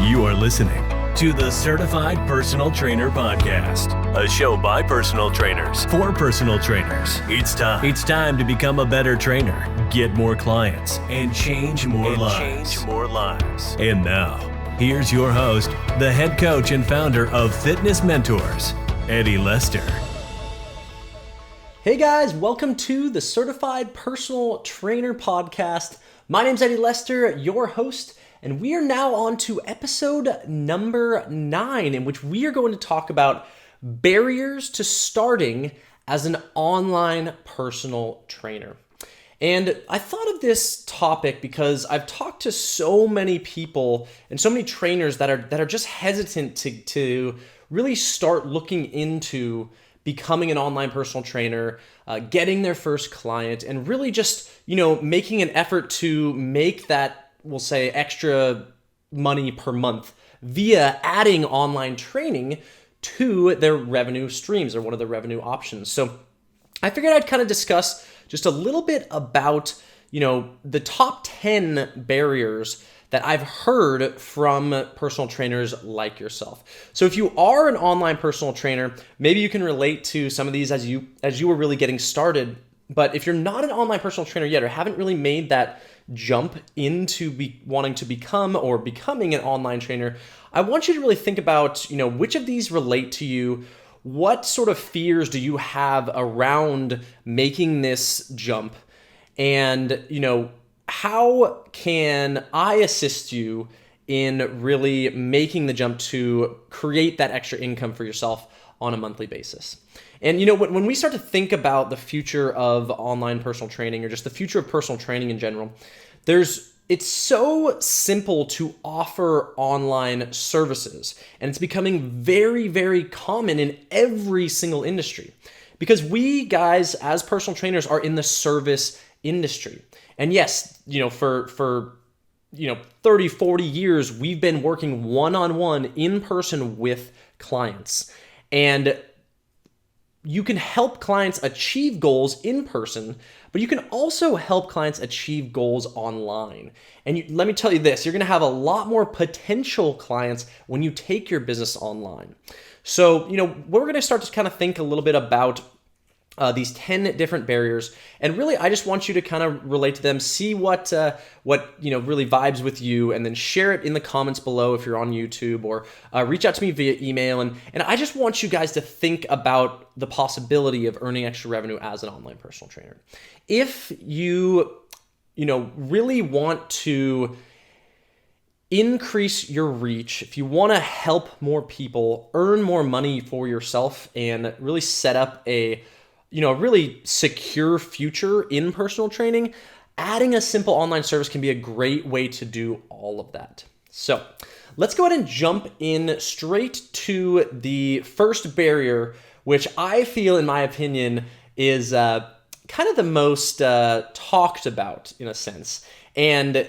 You are listening to the Certified Personal Trainer Podcast, a show by personal trainers for personal trainers. It's time to become a better trainer, get more clients, and change more lives. And now, here's your host, the head coach and founder of Fitness Mentors, Eddie Lester. Hey guys, welcome to the Certified Personal Trainer Podcast. My name's Eddie Lester, your host, and we are now on to episode number 9, in which we are going to talk about barriers to starting as an online personal trainer. And I thought of this topic because I've talked to so many people and so many trainers that are just hesitant to really start looking into becoming an online personal trainer, getting their first client, and really just, making an effort to make that, we'll say, extra money per month via adding online training to their revenue streams or one of the revenue options. So I figured I'd kind of discuss just a little bit about, the top 10 barriers that I've heard from personal trainers like yourself. So if you are an online personal trainer, maybe you can relate to some of these as you were really getting started. But if you're not an online personal trainer yet or haven't really made that jump into wanting to become or becoming an online trainer, I want you to really think about, which of these relate to you. What sort of fears do you have around making this jump? And, how can I assist you in really making the jump to create that extra income for yourself on a monthly basis? And when we start to think about the future of online personal training or just the future of personal training in general, it's so simple to offer online services, and it's becoming very, very common in every single industry because we guys as personal trainers are in the service industry. And yes, for 30, 40 years, we've been working one-on-one in person with clients. And you can help clients achieve goals in person, but you can also help clients achieve goals online. And let me tell you this, you're going to have a lot more potential clients when you take your business online. So, we're going to start to kind of think a little bit about these 10 different barriers. And really, I just want you to kind of relate to them, see what really vibes with you, and then share it in the comments below if you're on YouTube, or reach out to me via email. And I just want you guys to think about the possibility of earning extra revenue as an online personal trainer. If you, really want to increase your reach, if you want to help more people, earn more money for yourself, and really set up a really secure future in personal training, adding a simple online service can be a great way to do all of that. So let's go ahead and jump in straight to the first barrier, which I feel, in my opinion, is kind of the most talked about in a sense. And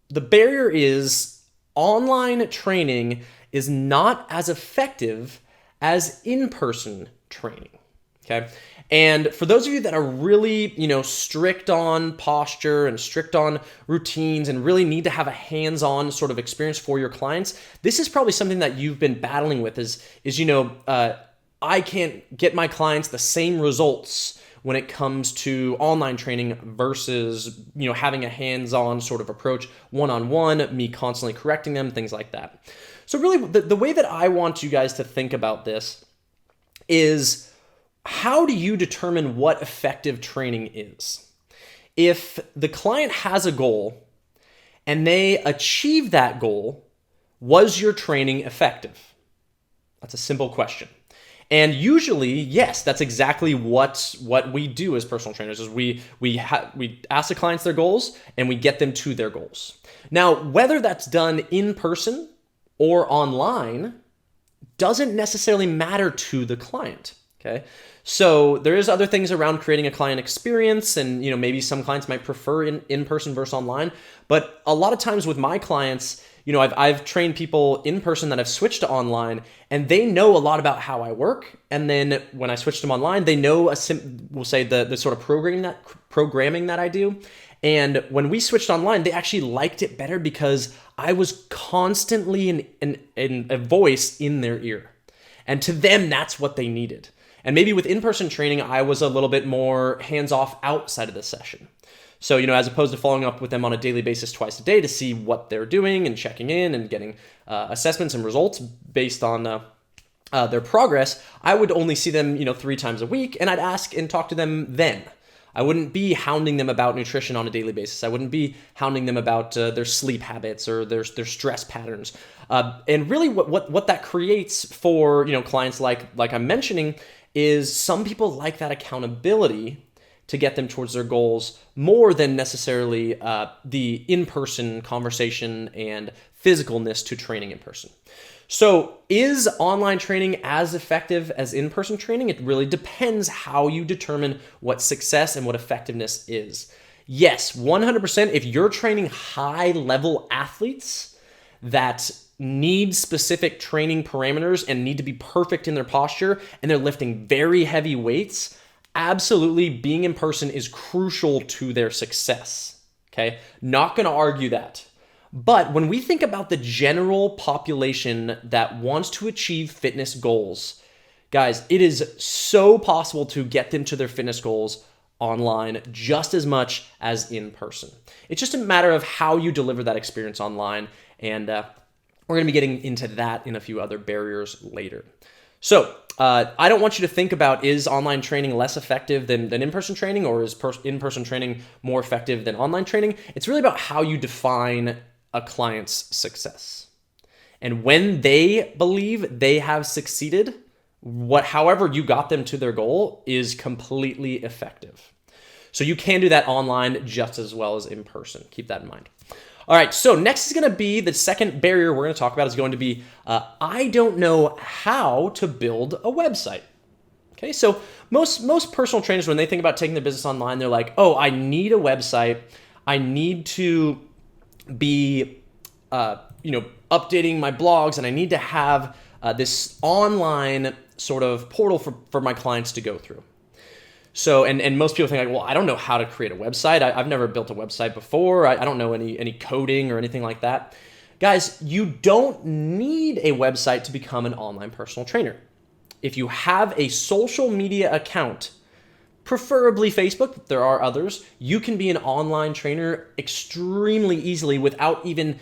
the barrier is online training is not as effective as in-person training. Okay. And for those of you that are really, strict on posture and strict on routines and really need to have a hands-on sort of experience for your clients, this is probably something that you've been battling with is I can't get my clients the same results when it comes to online training versus, having a hands-on sort of approach, one-on-one, me constantly correcting them, things like that. So really the way that I want you guys to think about this is, how do you determine what effective training is? If the client has a goal and they achieve that goal, was your training effective? That's a simple question. And usually, yes, that's exactly what we do as personal trainers is we ask the clients their goals and we get them to their goals. Now, whether that's done in person or online doesn't necessarily matter to the client. Okay. So there is other things around creating a client experience, and maybe some clients might prefer in person versus online. But a lot of times with my clients, I've trained people in person that have switched to online, and they know a lot about how I work. And then when I switch them online, they know we'll say the sort of programming that I do. And when we switched online, they actually liked it better because I was constantly a voice in their ear. And to them, that's what they needed. And maybe with in-person training, I was a little bit more hands-off outside of the session. So, as opposed to following up with them on a daily basis twice a day to see what they're doing and checking in and getting assessments and results based on their progress, I would only see them, 3 times a week, and I'd ask and talk to them then. I wouldn't be hounding them about nutrition on a daily basis. I wouldn't be hounding them about their sleep habits or their stress patterns. And really what that creates for, clients like I'm mentioning is some people like that accountability to get them towards their goals more than necessarily the in-person conversation and physicalness to training in person. So is online training as effective as in-person training? It really depends how you determine what success and what effectiveness is. Yes, 100%. If you're training high-level athletes that need specific training parameters and need to be perfect in their posture and they're lifting very heavy weights, absolutely being in person is crucial to their success. Okay? Not going to argue that. But when we think about the general population that wants to achieve fitness goals, guys, it is so possible to get them to their fitness goals online just as much as in person. It's just a matter of how you deliver that experience online, and we're going to be getting into that in a few other barriers later. So I don't want you to think about, is online training less effective than in-person training, or is in-person training more effective than online training? It's really about how you define a client's success. And when they believe they have succeeded, however you got them to their goal is completely effective. So you can do that online just as well as in person. Keep that in mind. All right, so next is going to be the second barrier we're going to talk about is going to be, I don't know how to build a website. Okay, so most personal trainers, when they think about taking their business online, they're like, oh, I need a website. I need to be, updating my blogs, and I need to have this online sort of portal for my clients to go through. So, and most people think like, well, I don't know how to create a website. I've never built a website before. I don't know any coding or anything like that. Guys, you don't need a website to become an online personal trainer. If you have a social media account, preferably Facebook, but there are others, you can be an online trainer extremely easily without even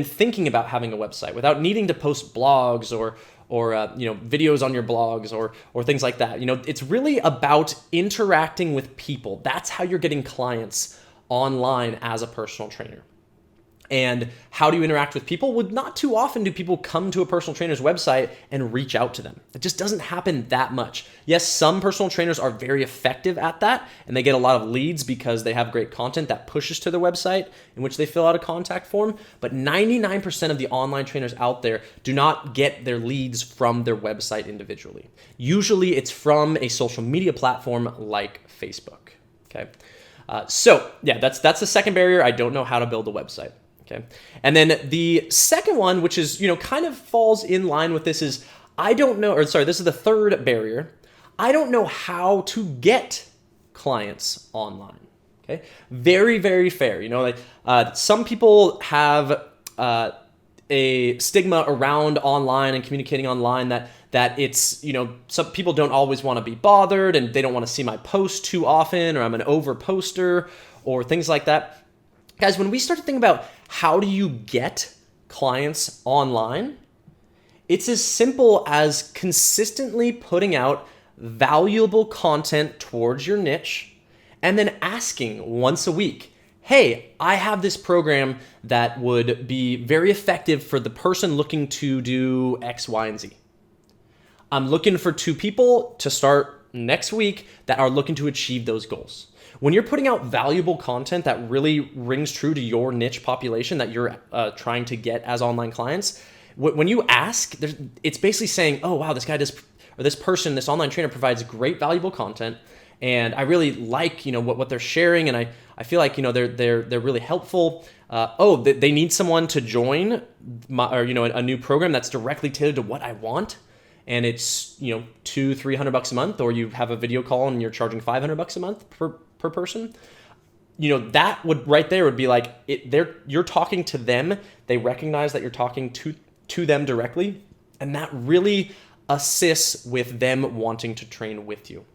thinking about having a website, without needing to post blogs or videos on your blogs or things like that. It's really about interacting with people. That's how you're getting clients online as a personal trainer. And how do you interact with people? Well, not too often do people come to a personal trainer's website and reach out to them. It just doesn't happen that much. Yes, some personal trainers are very effective at that, and they get a lot of leads because they have great content that pushes to their website in which they fill out a contact form. But 99% of the online trainers out there do not get their leads from their website individually. Usually it's from a social media platform like Facebook. Okay. That's the second barrier. I don't know how to build a website. Okay. And then the second one, which is, kind of falls in line with this, is this is the third barrier. I don't know how to get clients online. Okay. Very, very fair. Some people have a stigma around online and communicating online that it's, some people don't always want to be bothered and they don't want to see my post too often, or I'm an over poster or things like that. Guys, when we start to think about how do you get clients online, it's as simple as consistently putting out valuable content towards your niche and then asking once a week, hey, I have this program that would be very effective for the person looking to do X, Y, and Z. I'm looking for 2 people to start next week that are looking to achieve those goals. When you're putting out valuable content that really rings true to your niche population that you're trying to get as online clients, when you ask, it's basically saying, oh, wow, this guy does, or this person, this online trainer provides great valuable content, and I really like, what they're sharing, and I feel like, they're really helpful. They need someone to join a new program that's directly tailored to what I want. And it's, $200-300 a month, or you have a video call and you're charging $500 a month per person. that would right there would be like you're talking to them. They recognize that you're talking to them directly, and that really assists with them wanting to train with you.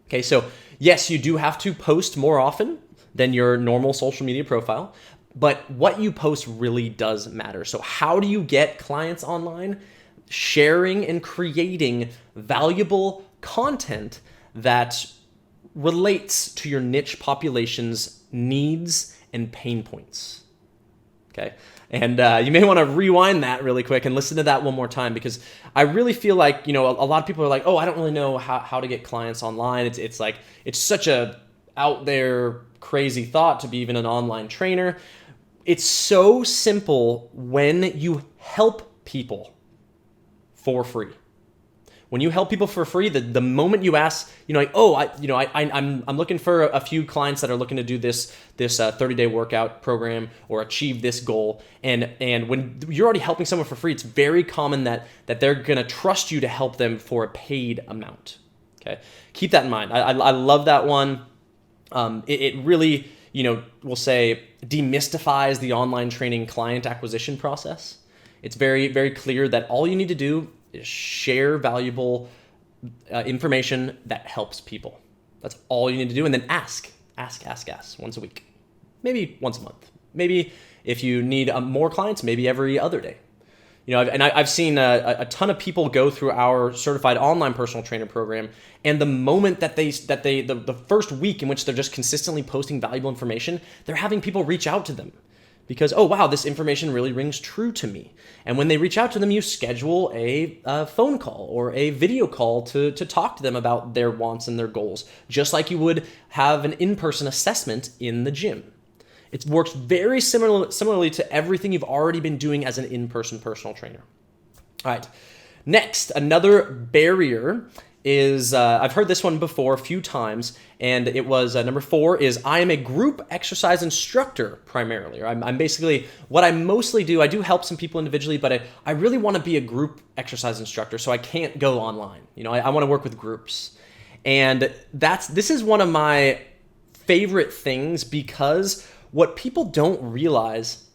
Okay, so yes, you do have to post more often than your normal social media profile, but what you post really does matter. So how do you get clients online? Sharing and creating valuable content that relates to your niche population's needs and pain points. Okay. And you may want to rewind that really quick and listen to that one more time, because I really feel like, a lot of people are like, oh, I don't really know how to get clients online. It's like, it's such a out there crazy thought to be even an online trainer. It's so simple when you help people for free. When you help people for free, the moment you ask, I'm looking for a few clients that are looking to do this 30-day workout program or achieve this goal, and when you're already helping someone for free, it's very common that they're gonna trust you to help them for a paid amount. Okay, keep that in mind. I love that one. It really, we'll say, demystifies the online training client acquisition process. It's very, very clear that all you need to do is share valuable information that helps people. That's all you need to do. And then ask once a week, maybe once a month, maybe if you need more clients, maybe every other day. I've seen a ton of people go through our certified online personal trainer program, and the moment that the first week in which they're just consistently posting valuable information, they're having people reach out to them because, oh wow, this information really rings true to me. And when they reach out to them, you schedule a phone call or a video call to talk to them about their wants and their goals, just like you would have an in-person assessment in the gym. It works very similarly to everything you've already been doing as an in-person personal trainer. All right, next, another barrier is, I've heard this one before a few times, and it was number 4 is I am a group exercise instructor primarily. Or I'm basically, what I mostly do, I do help some people individually, but I really want to be a group exercise instructor, so I can't go online. I want to work with groups. And this is one of my favorite things, because what people don't realize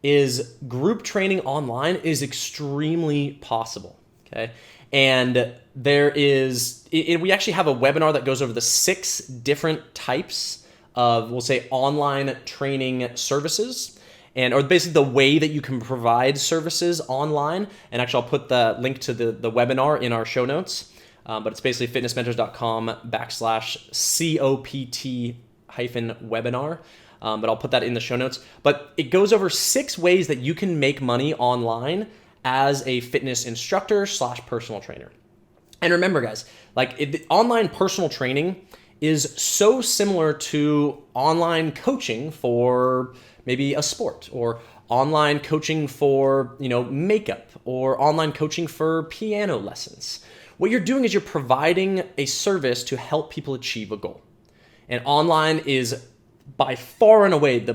is group training online is extremely possible, okay? And we actually have a webinar that goes over the 6 different types of, we'll say, online training services, or basically the way that you can provide services online. And actually, I'll put the link to the webinar in our show notes, but it's basically fitnessmentors.com/COPT-webinar. But I'll put that in the show notes. But it goes over 6 ways that you can make money online as a fitness instructor / personal trainer. And remember, guys, online personal training is so similar to online coaching for maybe a sport, or online coaching for, makeup, or online coaching for piano lessons. What you're doing is you're providing a service to help people achieve a goal. And online is by far and away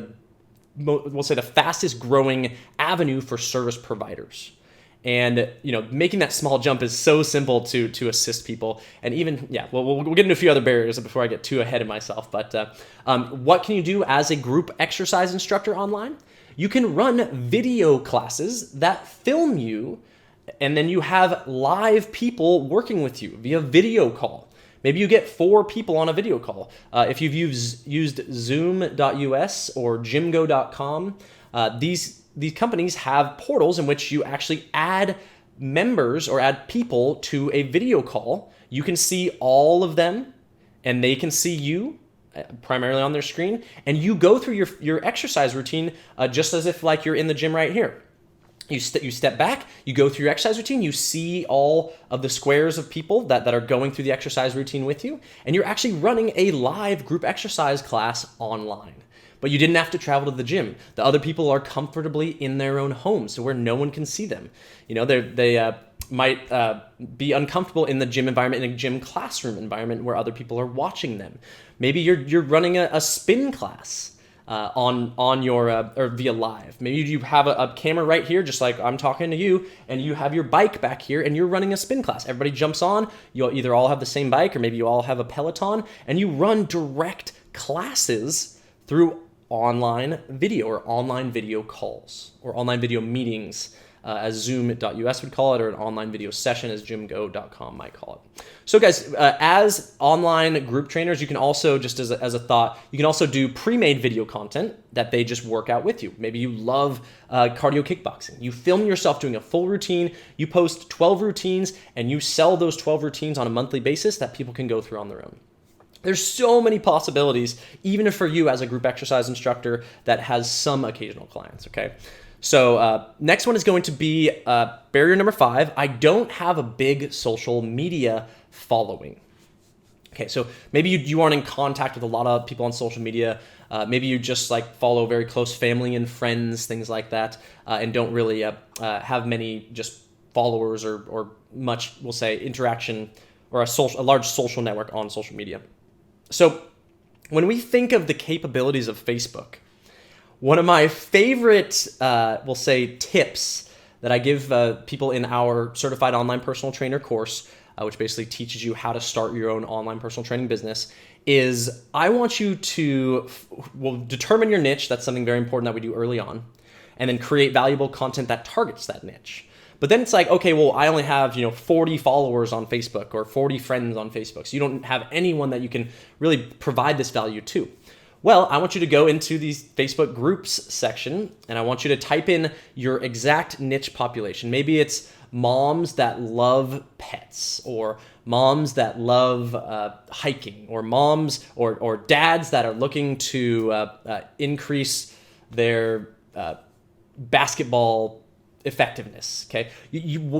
we'll say the fastest growing avenue for service providers. And making that small jump is so simple to assist people. And even we'll get into a few other barriers before I get too ahead of myself. But what can you do as a group exercise instructor online? You can run video classes that film you, and then you have live people working with you via video call. Maybe you get 4 people on a video call. If you've used Zoom.us or Gymgo.com, these companies have portals in which you actually add members or add people to a video call. You can see all of them, and they can see you primarily on their screen. And you go through your exercise routine just as if like you're in the gym right here. You step back, you go through your exercise routine, you see all of the squares of people that are going through the exercise routine with you, and you're actually running a live group exercise class online. But you didn't have to travel to the gym. The other people are comfortably in their own homes, so where no one can see them. They might be uncomfortable in the gym environment, in a gym classroom environment where other people are watching them. Maybe you're running a spin class on your or via live. Maybe you have a camera right here, just like I'm talking to you, and you have your bike back here, and you're running a spin class. Everybody jumps on. You'll either all have the same bike, or maybe you all have a Peloton, and you run direct classes through online video or online video calls or online video meetings, as zoom.us would call it, or an online video session as jimgo.com might call it. So guys, as online group trainers, you can also, just as a thought, you can also do pre-made video content that they just work out with you. Maybe you love cardio kickboxing. You film yourself doing a full routine, you post 12 routines, and you sell those 12 routines on a monthly basis that people can go through on their own. There's so many possibilities, even for you as a group exercise instructor that has some occasional clients, okay? So next one is going to be barrier number 5. I don't have a big social media following. Okay, so maybe you aren't in contact with a lot of people on social media. Maybe you just like follow very close family and friends, things like that, and don't really have many just followers or much, we'll say, interaction or a large social network on social media. So when we think of the capabilities of Facebook, one of my favorite, we'll say, tips that I give people in our Certified Online Personal Trainer course, which basically teaches you how to start your own online personal training business, is I want you to determine your niche. That's something very important that we do early on, and then create valuable content that targets that niche. But then it's like, okay, well, I only have 40 followers on Facebook or 40 friends on Facebook, so you don't have anyone that you can really provide this value to. Well, I want you to go into the Facebook groups section, and I want you to type in your exact niche population. Maybe it's moms that love pets, or moms that love hiking, or moms or dads that are looking to increase their basketball effectiveness. Okay,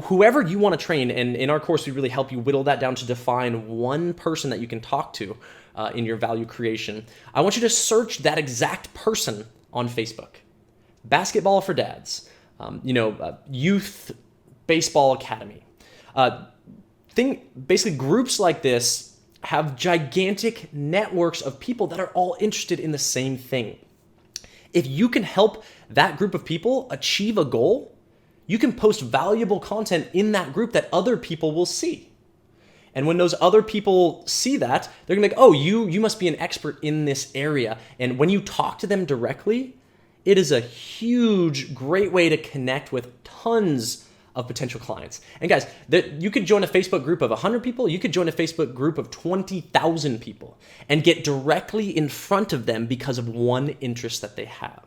whoever you want to train, and in our course we really help you whittle that down to define one person that you can talk to in your value creation. I want you to search that exact person on Facebook. Basketball for dads, youth baseball academy. Basically groups like this have gigantic networks of people that are all interested in the same thing. If you can help that group of people achieve a goal, you can post valuable content in that group that other people will see. And when those other people see that, they're gonna be like, oh, you must be an expert in this area. And when you talk to them directly, it is a huge, great way to connect with tons of potential clients. And guys, you could join a Facebook group of 100 people, you could join a Facebook group of 20,000 people and get directly in front of them because of one interest that they have.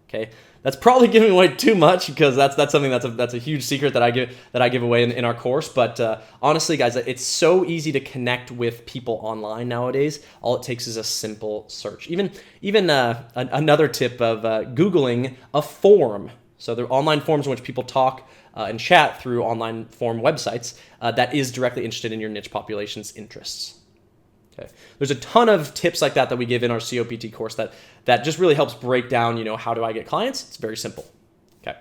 Okay, that's probably giving away too much, because that's something that's a huge secret that I give away in our course. But honestly, guys, it's so easy to connect with people online nowadays. All it takes is a simple search. Even another tip of Googling a forum. So there are online forums in which people talk and chat through online forum websites that is directly interested in your niche population's interests. Okay. There's a ton of tips like that we give in our COPT course that just really helps break down, how do I get clients? It's very simple. Okay.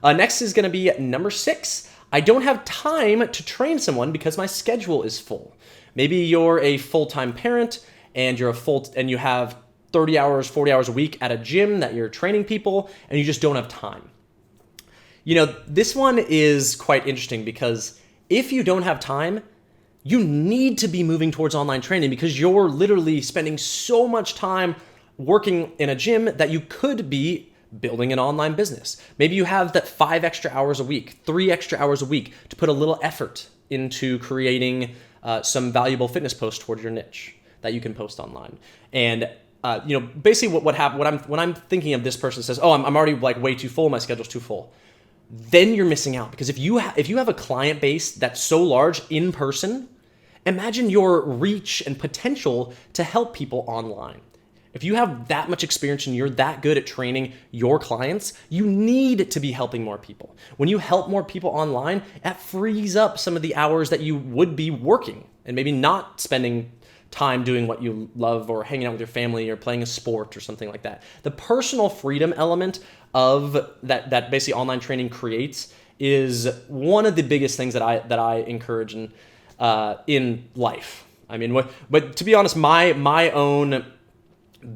Next is going to be number 6. I don't have time to train someone because my schedule is full. Maybe you're a full-time parent and you have 30 hours, 40 hours a week at a gym that you're training people, and you just don't have time. This one is quite interesting, because if you don't have time, you need to be moving towards online training, because you're literally spending so much time working in a gym that you could be building an online business. Maybe you have that 5 extra hours a week, 3 extra hours a week to put a little effort into creating some valuable fitness posts towards your niche that you can post online. And basically what when I'm thinking of this person says, oh, I'm already like way too full, my schedule's too full. Then you're missing out, because if you have a client base that's so large in person, imagine your reach and potential to help people online. If you have that much experience and you're that good at training your clients, you need to be helping more people. When you help more people online, that frees up some of the hours that you would be working and maybe not spending time doing what you love, or hanging out with your family, or playing a sport or something like that. The personal freedom element of that basically online training creates is one of the biggest things that I encourage in life. I mean, but to be honest, my own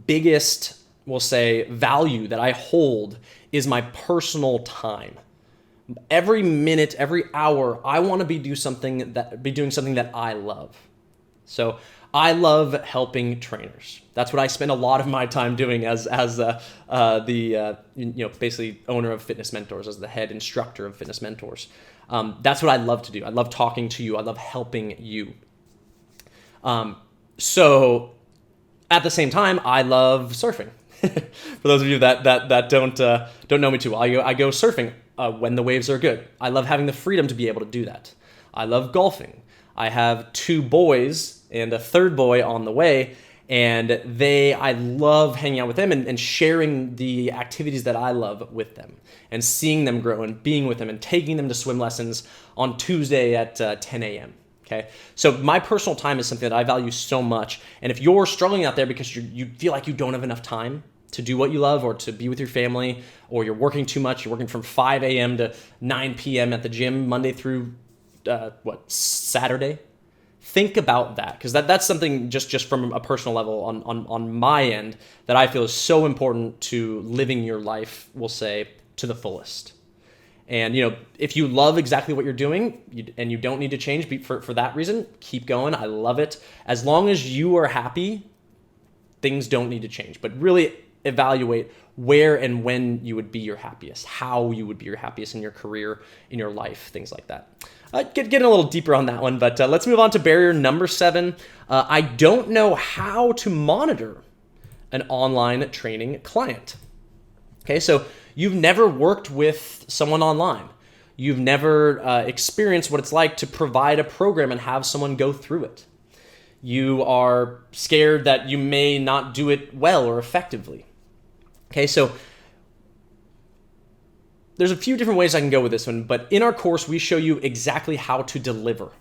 biggest, we'll say, value that I hold is my personal time. Every minute, every hour, I want to be doing something that I love. So I love helping trainers. That's what I spend a lot of my time doing as basically owner of Fitness Mentors, as the head instructor of Fitness Mentors. That's what I love to do. I love talking to you. I love helping you. So at the same time, I love surfing. For those of you that don't know me too well, I go surfing when the waves are good. I love having the freedom to be able to do that. I love golfing. I have 2 boys and a 3rd boy on the way, and I love hanging out with them and sharing the activities that I love with them and seeing them grow and being with them and taking them to swim lessons on Tuesday at 10 a.m. Okay, so my personal time is something that I value so much. And if you're struggling out there because you feel like you don't have enough time to do what you love or to be with your family, or you're working too much, you're working from 5 a.m. to 9 p.m. at the gym Monday through Saturday, think about that, because that's something just from a personal level on my end that I feel is so important to living your life, we'll say, to the fullest. And, if you love exactly what you're doing and you don't need to change for that reason, keep going. I love it. As long as you are happy, things don't need to change. But really evaluate where and when you would be your happiest, how you would be your happiest in your career, in your life, things like that. Getting a little deeper on that one, but let's move on to barrier number 7. I don't know how to monitor an online training client. Okay, so you've never worked with someone online. You've never experienced what it's like to provide a program and have someone go through it. You are scared that you may not do it well or effectively. Okay, so there's a few different ways I can go with this one, but in our course, we show you exactly how to deliver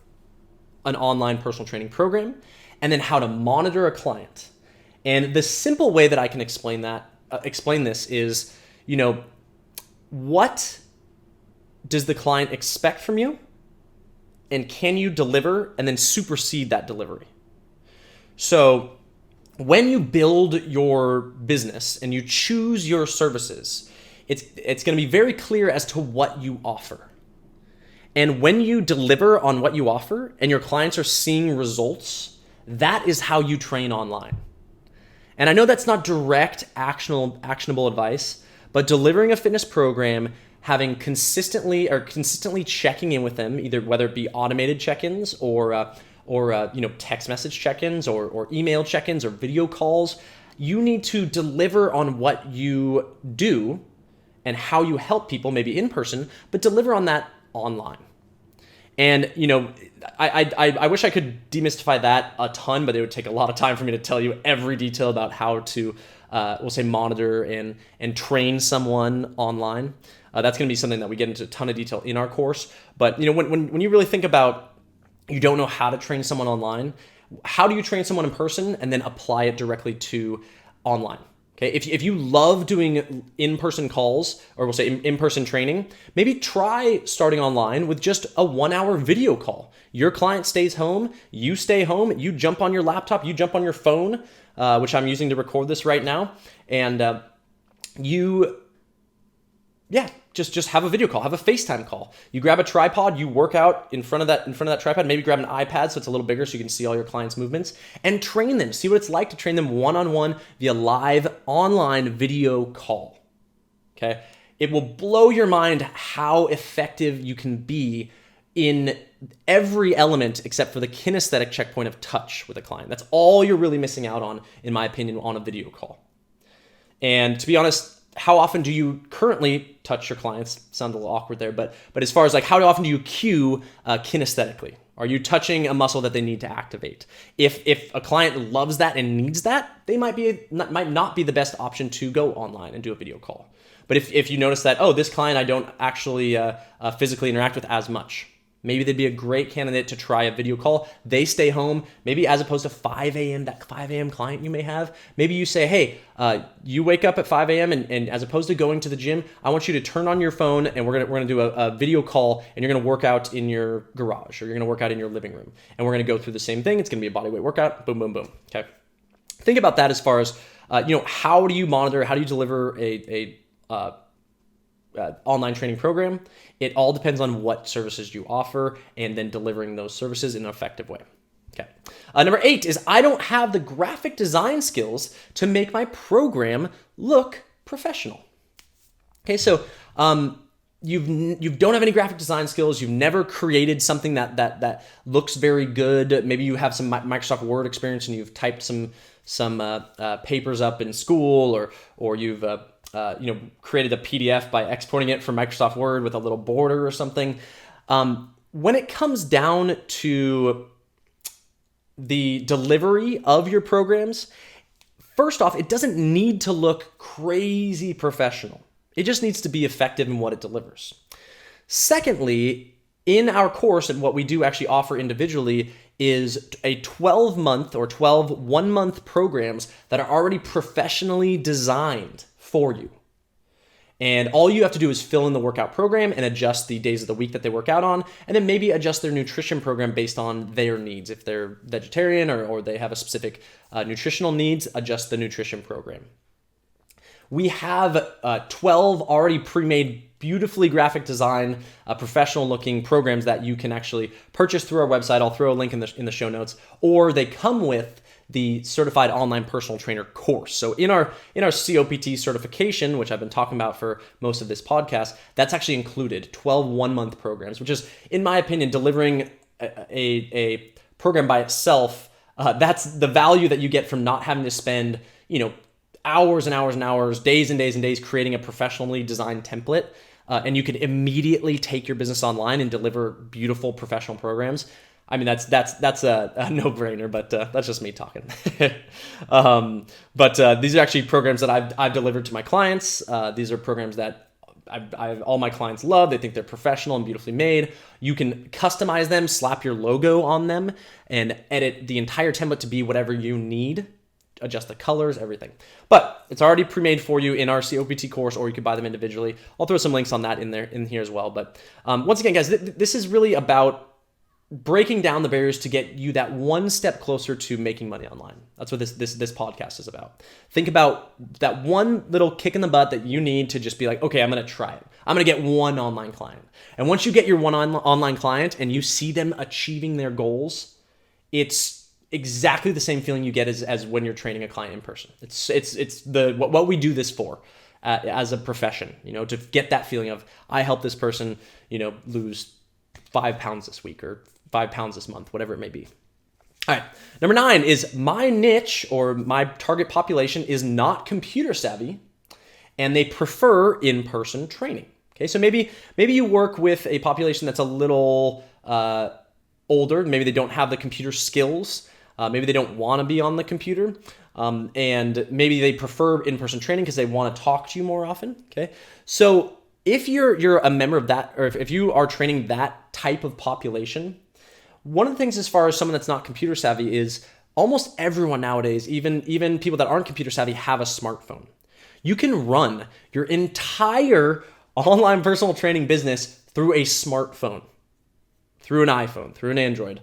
an online personal training program and then how to monitor a client. And the simple way that I can explain this is, what does the client expect from you, and can you deliver and then supersede that delivery? So when you build your business and you choose your services, it's going to be very clear as to what you offer. And when you deliver on what you offer and your clients are seeing results, that is how you train online. And I know that's not direct actionable advice, but delivering a fitness program, having consistently checking in with them, either whether it be automated check-ins or text message check-ins or email check-ins or video calls, you need to deliver on what you do and how you help people, maybe in person, but deliver on that online. And, I wish I could demystify that a ton, but it would take a lot of time for me to tell you every detail about how to, we'll say, monitor and train someone online. That's going to be something that we get into a ton of detail in our course. But, when you really think about you don't know how to train someone online, how do you train someone in person and then apply it directly to online? Okay, if you love doing in-person calls, or we'll say in-person training, maybe try starting online with just a 1-hour video call. Your client stays home, you stay home, you jump on your laptop, you jump on your phone, which I'm using to record this right now, and just have a video call, have a FaceTime call. You grab a tripod, you work out in front of that tripod, maybe grab an iPad so it's a little bigger so you can see all your clients' movements, and train them. See what it's like to train them one-on-one via live online video call. Okay? It will blow your mind how effective you can be in every element except for the kinesthetic checkpoint of touch with a client. That's all you're really missing out on, in my opinion, on a video call. And to be honest, how often do you currently touch your clients? Sounds a little awkward there, but as far as like how often do you cue kinesthetically? Are you touching a muscle that they need to activate? If a client loves that and needs that, they might not be the best option to go online and do a video call. But if you notice that, this client I don't actually physically interact with as much, maybe they'd be a great candidate to try a video call. They stay home, maybe as opposed to 5 a.m., that 5 a.m. client you may have. Maybe you say, hey, you wake up at 5 a.m. and as opposed to going to the gym, I want you to turn on your phone and we're gonna do a video call, and you're gonna work out in your garage, or you're gonna work out in your living room. And we're gonna go through the same thing. It's gonna be a bodyweight workout, boom, boom, boom, okay? Think about that as far as, how do you monitor, how do you deliver a online training program? It all depends on what services you offer and then delivering those services in an effective way. Okay. Number 8 is I don't have the graphic design skills to make my program look professional. Okay, so you don't have any graphic design skills. You've never created something that looks very good. Maybe you have some Microsoft Word experience and you've typed some papers up in school, or you've created a PDF by exporting it from Microsoft Word with a little border or something. When it comes down to the delivery of your programs, first off, it doesn't need to look crazy professional. It just needs to be effective in what it delivers. Secondly, in our course, and what we do actually offer individually is a 12-month or 12 one-month programs that are already professionally designed for you. And all you have to do is fill in the workout program and adjust the days of the week that they work out on, and then maybe adjust their nutrition program based on their needs. If they're vegetarian or they have a specific nutritional needs, adjust the nutrition program. We have 12 already pre-made, beautifully graphic design, professional looking programs that you can actually purchase through our website. I'll throw a link in the show notes, or they come with the Certified Online Personal Trainer course. So in our COPT certification, which I've been talking about for most of this podcast, that's actually included 12 one-month programs, which is, in my opinion, delivering a program by itself. That's the value that you get from not having to spend, hours and hours and hours, days and days and days creating a professionally designed template. And you can immediately take your business online and deliver beautiful professional programs. I mean, that's a no-brainer, but that's just me talking. But these are actually programs that I've delivered to my clients. These are programs that all my clients love. They think they're professional and beautifully made. You can customize them, slap your logo on them, and edit the entire template to be whatever you need. Adjust the colors, everything. But it's already pre-made for you in our COPT course, or you could buy them individually. I'll throw some links on that in here as well. But once again, guys, this is really about breaking down the barriers to get you that one step closer to making money online. That's what this podcast is about. Think about that one little kick in the butt that you need to just be like, okay, I'm going to try it. I'm going to get one online client. And once you get your one online client and you see them achieving their goals, it's exactly the same feeling you get as when you're training a client in person. It's what we do this for as a profession, to get that feeling of, I help this person, lose 5 pounds this week or 5 pounds this month, whatever it may be. All right. Number 9 is my niche, or my target population, is not computer savvy and they prefer in-person training. Okay. So maybe you work with a population that's a little older. Maybe they don't have the computer skills. Maybe they don't want to be on the computer, and maybe they prefer in-person training because they want to talk to you more often. Okay, so if you're a member of that, or if you are training that type of population, one of the things as far as someone that's not computer savvy is almost everyone nowadays, even people that aren't computer savvy, have a smartphone. You can run your entire online personal training business through a smartphone, through an iPhone, through an Android.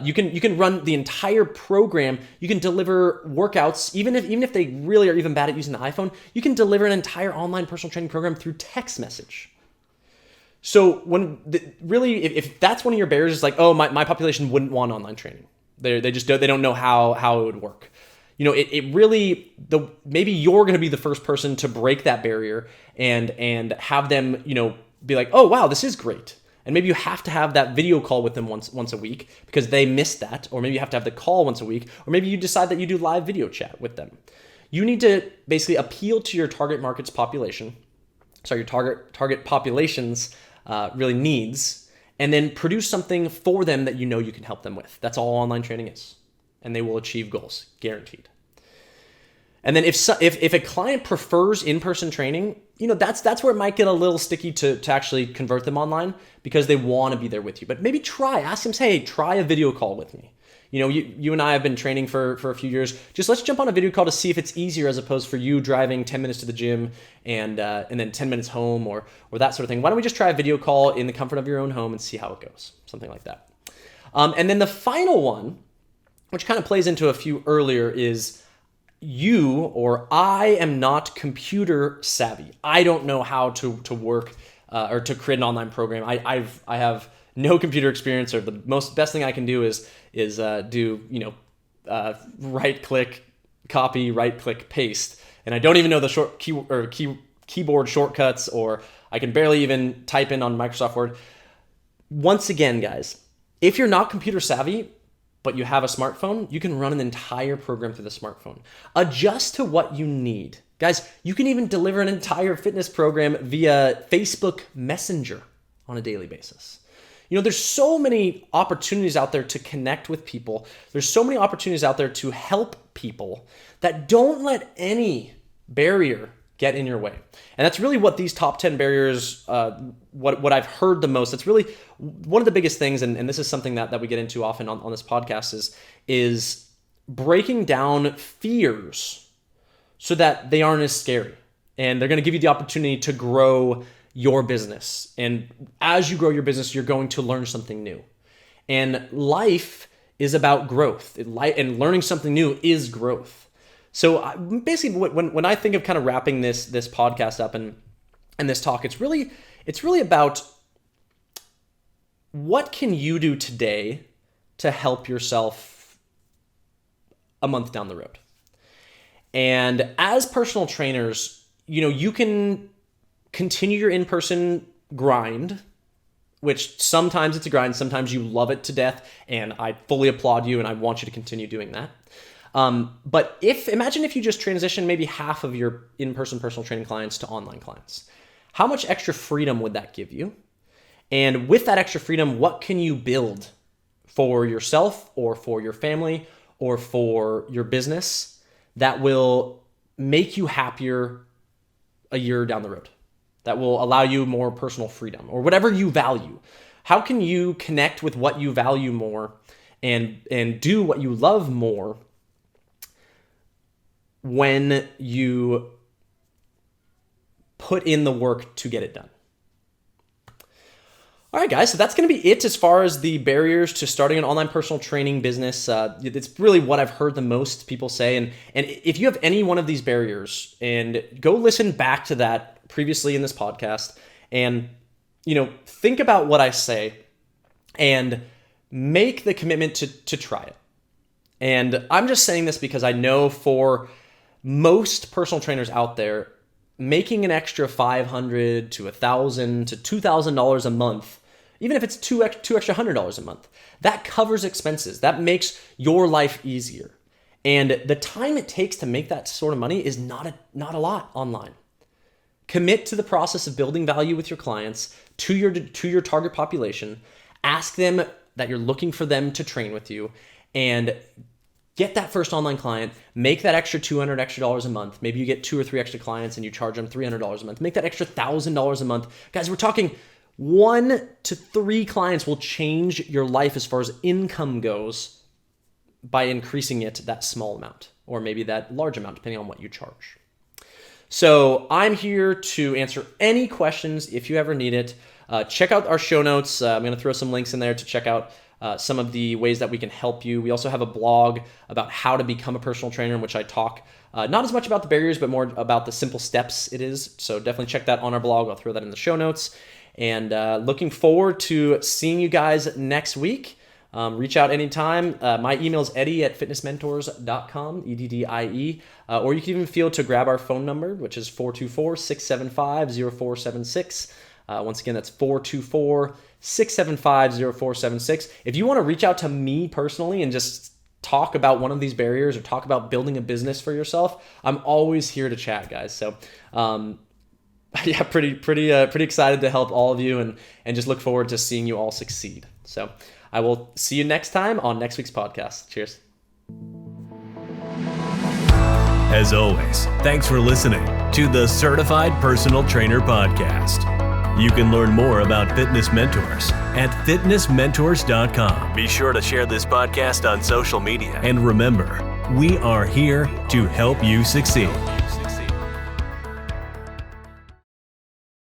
You can run the entire program. You can deliver workouts, even if they really are even bad at using the iPhone. You can deliver an entire online personal training program through text message. So if that's one of your barriers, it's like, oh, my population wouldn't want online training. They don't know how it would work. Maybe you're going to be the first person to break that barrier and have them be like, oh wow, this is great. And maybe you have to have that video call with them once a week because they missed that. Or maybe you have to have the call once a week. Or maybe you decide that you do live video chat with them. You need to basically appeal to your target market's population. So your target population's really needs. And then produce something for them that you can help them with. That's all online training is. And they will achieve goals, guaranteed. And then if a client prefers in-person training, that's where it might get a little sticky to actually convert them online because they want to be there with you. But maybe ask them, say, hey, try a video call with me. You and I have been training for a few years. Just let's jump on a video call to see if it's easier as opposed for you driving 10 minutes to the gym and then 10 minutes home or that sort of thing. Why don't we just try a video call in the comfort of your own home and see how it goes? Something like that. And then the final one, which kind of plays into a few earlier, is I am not computer savvy. I don't know how to work or to create an online program. I have no computer experience, or the best thing I can do is do right click copy, right click paste, and I don't even know the keyboard shortcuts, or I can barely even type in on Microsoft Word. Once again, guys, if you're not computer savvy, but you have a smartphone, you can run an entire program through the smartphone. Adjust to what you need. Guys, you can even deliver an entire fitness program via Facebook Messenger on a daily basis. There's so many opportunities out there to connect with people. There's so many opportunities out there to help people that don't let any barrier get in your way. And that's really what these top 10 barriers, what I've heard the most. That's really one of the biggest things, and this is something that we get into often on this podcast, is breaking down fears so that they aren't as scary. And they're going to give you the opportunity to grow your business. And as you grow your business, you're going to learn something new. And life is about growth. And learning something new is growth. So basically, when I think of kind of wrapping this podcast up and this talk, it's really about what can you do today to help yourself a month down the road. And as personal trainers, you can continue your in-person grind, which sometimes it's a grind, sometimes you love it to death, and I fully applaud you, and I want you to continue doing that. But imagine if you just transition maybe half of your in-person personal training clients to online clients. How much extra freedom would that give you? And with that extra freedom, what can you build for yourself or for your family or for your business that will make you happier a year down the road, that will allow you more personal freedom or whatever you value? How can you connect with what you value more and do what you love more when you put in the work to get it done? All right, guys, so that's going to be it as far as the barriers to starting an online personal training business. It's really what I've heard the most people say. And if you have any one of these barriers, and go listen back to that previously in this podcast, and think about what I say and make the commitment to try it. And I'm just saying this because I know for most personal trainers out there, making an extra $500 to $1,000 to $2,000 a month, even if it's two extra $100 a month, that covers expenses. That makes your life easier. And the time it takes to make that sort of money is not a lot online. Commit to the process of building value with your clients, to your target population. Ask them that you're looking for them to train with you, and get that first online client. Make that extra $200 extra a month. Maybe you get 2 or 3 extra clients and you charge them $300 a month. Make that extra $1,000 a month. Guys, we're talking 1 to 3 clients will change your life as far as income goes by increasing it that small amount, or maybe that large amount, depending on what you charge. So I'm here to answer any questions if you ever need it. Check out our show notes. I'm going to throw some links in there to check out some of the ways that we can help you. We also have a blog about how to become a personal trainer, in which I talk not as much about the barriers, but more about the simple steps it is. So definitely check that on our blog. I'll throw that in the show notes. And looking forward to seeing you guys next week. Reach out anytime. My email is eddie@fitnessmentors.com, EDDIE. Or you can even feel to grab our phone number, which is 424-675-0476. Once again, that's 424-675-0476. If you want to reach out to me personally and just talk about one of these barriers or talk about building a business for yourself, I'm always here to chat, guys. So, yeah, pretty excited to help all of you and just look forward to seeing you all succeed. So I will see you next time on next week's podcast. Cheers. As always, thanks for listening to the Certified Personal Trainer Podcast. You can learn more about Fitness Mentors at fitnessmentors.com. Be sure to share this podcast on social media. And remember, we are here to help you succeed.